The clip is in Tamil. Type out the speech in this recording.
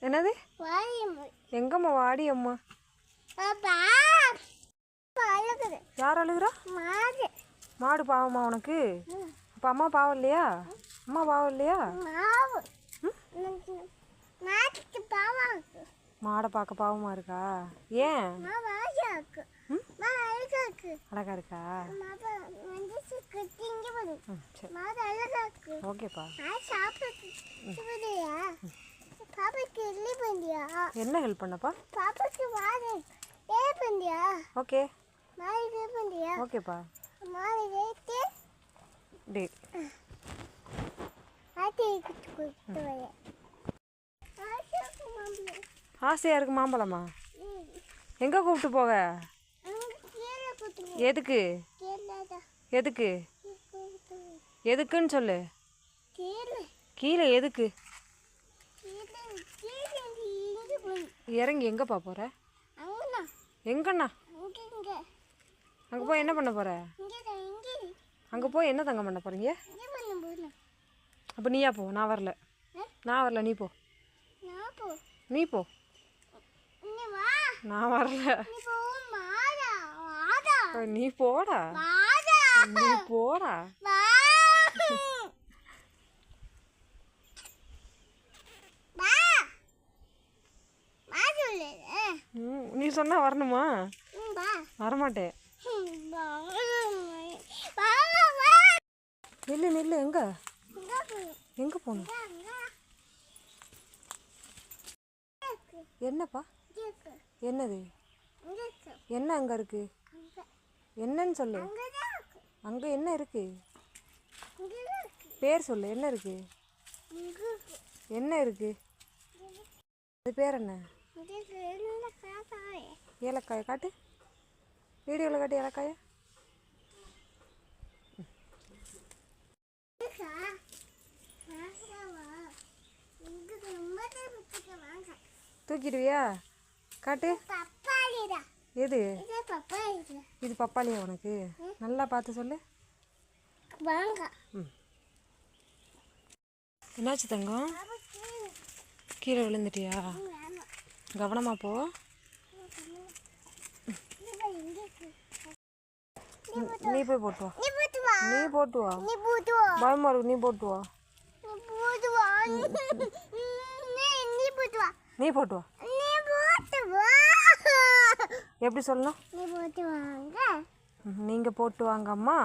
என்னது? எங்கம்மா வாடி அம்மா? யார் அழுகுறா? மாடு பாவமா உனக்கு? அப்போ அம்மா பாவம் இல்லையா? அம்மா பாவம் இல்லையா? மாடை பார்க்க பாவமா இருக்கா? ஏன்? அழகா இருக்கா? ஓகேப்பா. என்ன ஹெல்ப் பண்ணப்பா? ஓகே ஓகேப்பா. ஆசையா இருக்கு மாம்பழமா? எங்க கூப்பிட்டு போக? எதுக்கு எதுக்கு எதுக்குன்னு சொல்லு. கீழே எதுக்கு? இறங்கி எங்கப்பா போற? எங்கண்ணா? அங்கே போய் என்ன பண்ண போற? அங்கே போய் என்ன தங்கம் பண்ண போறீங்க? அப்போ நீயா போ, நான் வரல. நான் வரல, நீ போ. நீ போ, நான் வரல. நீ போடா, நீ போடா. நீ சொன்னா வரணுமா? வரமாட்டேன். நில்லு நில்லு. எங்க எங்க போகணும்? என்னப்பா? என்னது? என்ன அங்க இருக்கு? என்னன்னு சொல்லு. அங்க என்ன இருக்கு? பேர் சொல்லு. என்ன இருக்கு? என்ன இருக்கு? அது பேர் என்ன? ஏலக்காயை காட்டு. வீடியோவில் காட்டு ஏலக்காயை. தூக்கிடுவியா? காட்டு. எது? இது பப்பாளியா உனக்கு? நல்லா பார்த்து சொல்லு. என்னாச்சு தங்கம்? கீழே விழுந்துட்டியா? கவனமா போ. நீ போய் போட்டு வா. நீ போட்டு வா. பயமா இருக்கு. நீ போட்டு வா. நீ போட்டு வா. எப்படி சொல்லணும்? நீங்க போட்டு வாங்க அம்மா.